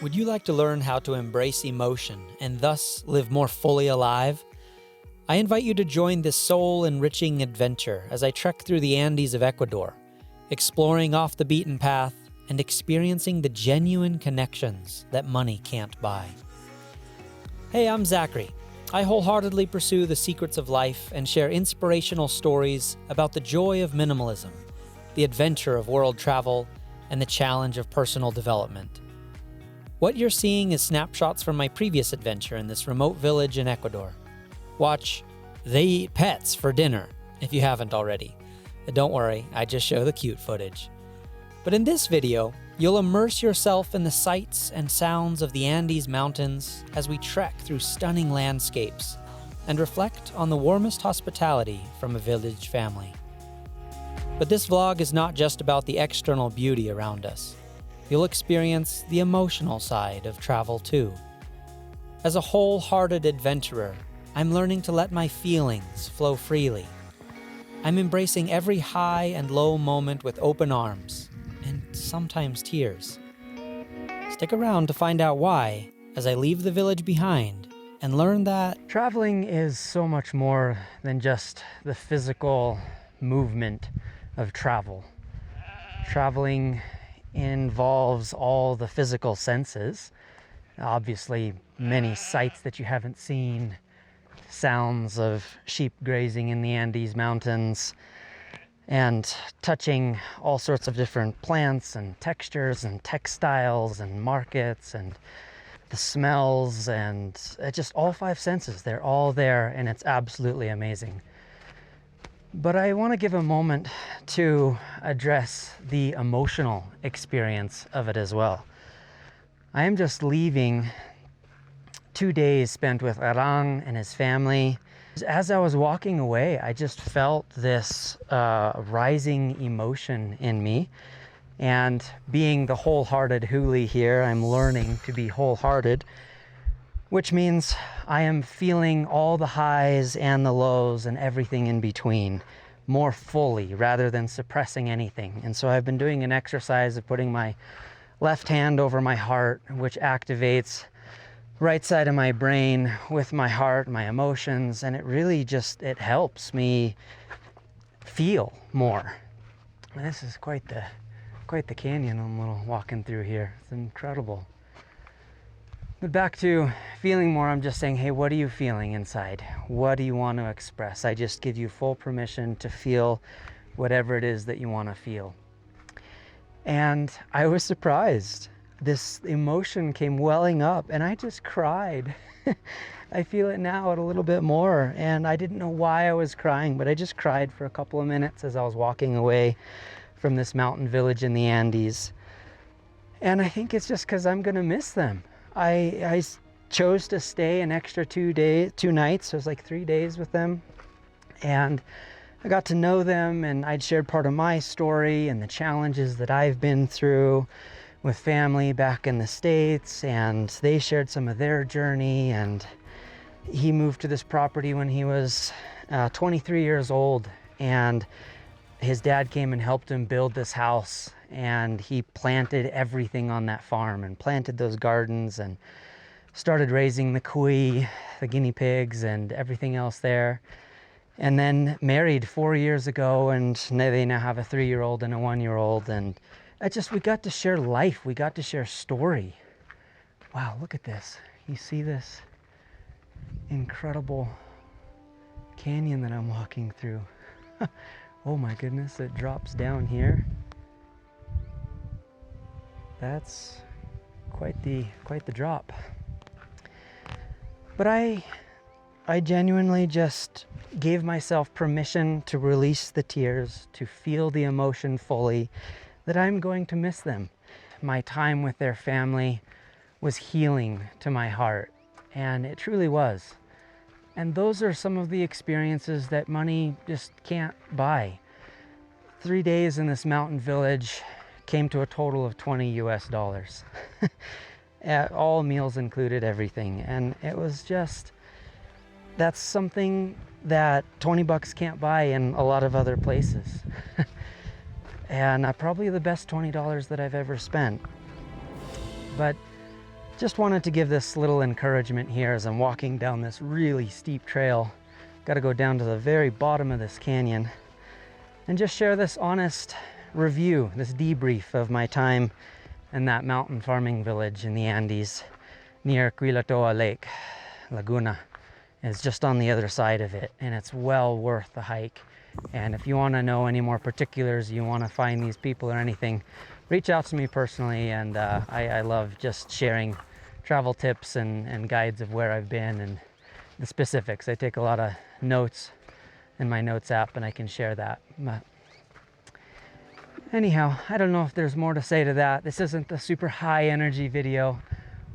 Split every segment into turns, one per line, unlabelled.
Would you like to learn how to embrace emotion and thus live more fully alive? I invite you to join this soul-enriching adventure as I trek through the Andes of Ecuador, exploring off the beaten path and experiencing the genuine connections that money can't buy. Hey, I'm Zachary. I wholeheartedly pursue the secrets of life and share inspirational stories about the joy of minimalism, the adventure of world travel, and the challenge of personal development. What you're seeing is snapshots from my previous adventure in this remote village in Ecuador. Watch They Eat Pets for dinner if you haven't already. Don't worry, I just show the cute footage. But in this video, you'll immerse yourself in the sights and sounds of the Andes Mountains as we trek through stunning landscapes and reflect on the warmest hospitality from a village family. But this vlog is not just about the external beauty around us. You'll experience the emotional side of travel too. As a wholehearted adventurer, I'm learning to let my feelings flow freely. I'm embracing every high and low moment with open arms, and sometimes tears. Stick around to find out why as I leave the village behind and learn that traveling is so much more than just the physical movement of travel. Traveling involves all the physical senses. Obviously, many sights that you haven't seen, sounds of sheep grazing in the Andes Mountains, and touching all sorts of different plants and textures and textiles and markets and the smells and just all five senses. They're all there, and it's absolutely amazing. But I want to give a moment to address the emotional experience of it as well. I am just leaving 2 days spent with Arang and his family. As I was walking away, I just felt this rising emotion in me. And being the wholehearted Hooley here, I'm learning to be wholehearted, which means I am feeling all the highs and the lows and everything in between more fully rather than suppressing anything. And so I've been doing an exercise of putting my left hand over my heart, which activates right side of my brain with my heart, my emotions, and it really just, it helps me feel more. And this is quite the canyon I'm walking through here. It's incredible. But back to feeling more, I'm just saying, hey, what are you feeling inside? What do you want to express? I just give you full permission to feel whatever it is that you want to feel. And I was surprised. This emotion came welling up and I just cried. I feel it now a little bit more, and I didn't know why I was crying, but I just cried for a couple of minutes as I was walking away from this mountain village in the Andes. And I think it's just because I'm going to miss them. I chose to stay an extra 2 nights. So it was like 3 days with them. And I got to know them, and I'd shared part of my story and the challenges that I've been through with family back in the States, and they shared some of their journey. And he moved to this property when he was 23 years old, and his dad came and helped him build this house, and he planted everything on that farm and planted those gardens and started raising the cuy, the guinea pigs, and everything else there. And then married 4 years ago, and they now have a 3-year-old and a 1-year-old. And we got to share life. We got to share story. Wow, look at this. You see this incredible canyon that I'm walking through. Oh my goodness, it drops down here. That's quite the drop. But I genuinely just gave myself permission to release the tears, to feel the emotion fully, that I'm going to miss them. My time with their family was healing to my heart, and it truly was. And those are some of the experiences that money just can't buy. 3 days in this mountain village came to a total of $20 US. All meals included, everything. And it was just, that's something that 20 bucks can't buy in a lot of other places. And probably the best $20 that I've ever spent. But Just wanted to give this little encouragement here as I'm walking down this really steep trail. Got to go down to the very bottom of this canyon and just share this honest review, this debrief of my time in that mountain farming village in the Andes near Quilatoa Lake. Laguna is just on the other side of it, and it's well worth the hike. And if you want to know any more particulars, you want to find these people or anything, reach out to me personally. And I love just sharing travel tips and guides of where I've been and the specifics. I take a lot of notes in my notes app, and I can share that. But anyhow, I don't know if there's more to say to that. This isn't a super high energy video,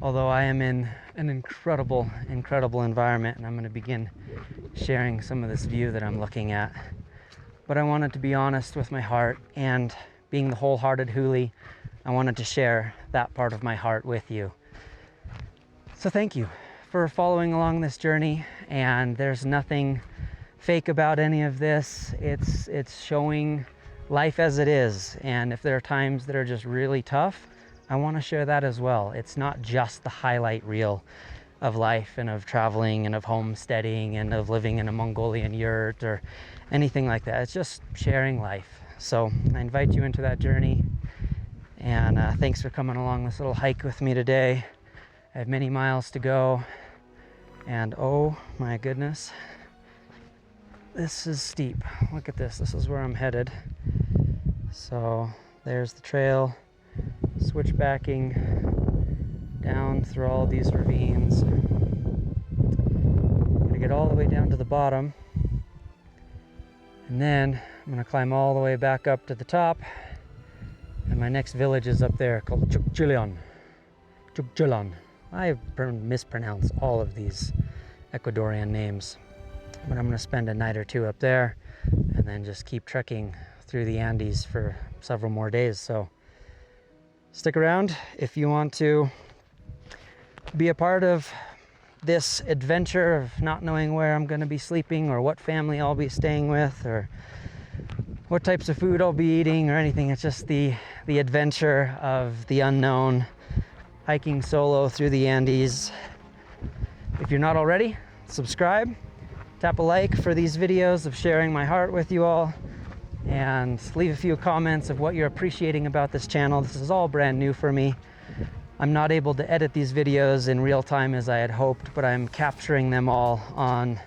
although I am in an incredible environment, and I'm going to begin sharing some of this view that I'm looking at. But I wanted to be honest with my heart, and being the wholehearted Hooley, I wanted to share that part of my heart with you. So thank you for following along this journey, and there's nothing fake about any of this. It's showing life as it is, and if there are times that are just really tough, I want to share that as well. It's not just the highlight reel of life and of traveling and of homesteading and of living in a Mongolian yurt or anything like that. It's just sharing life. So I invite you into that journey, and thanks for coming along this little hike with me today. I have many miles to go, and oh my goodness, this is steep. Look at this. This is where I'm headed. So there's the trail, switchbacking down through all these ravines. I'm gonna get all the way down to the bottom, and then I'm gonna climb all the way back up to the top, and my next village is up there called Chukchulan. I mispronounce all of these Ecuadorian names, but I'm gonna spend a night or two up there and then just keep trekking through the Andes for several more days. So stick around if you want to be a part of this adventure of not knowing where I'm going to be sleeping or what family I'll be staying with or what types of food I'll be eating or anything. It's just the adventure of the unknown, hiking solo through the Andes. If you're not already, subscribe, tap a like for these videos of sharing my heart with you all, and leave a few comments of what you're appreciating about this channel. This is all brand new for me. I'm not able to edit these videos in real time as I had hoped, but I'm capturing them all on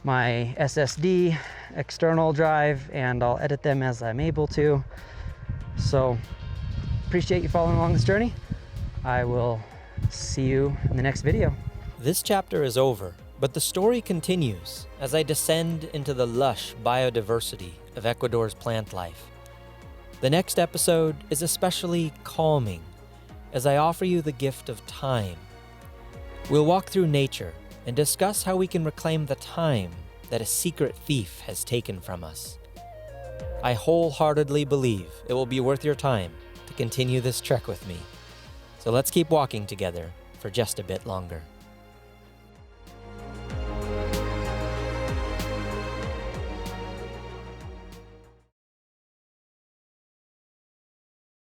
my SSD external drive, and I'll edit them as I'm able to. So appreciate you following along this journey. I will see you in the next video.
This chapter is over, but the story continues as I descend into the lush biodiversity of Ecuador's plant life. The next episode is especially calming as I offer you the gift of time. We'll walk through nature and discuss how we can reclaim the time that a secret thief has taken from us. I wholeheartedly believe it will be worth your time to continue this trek with me. So let's keep walking together for just a bit longer.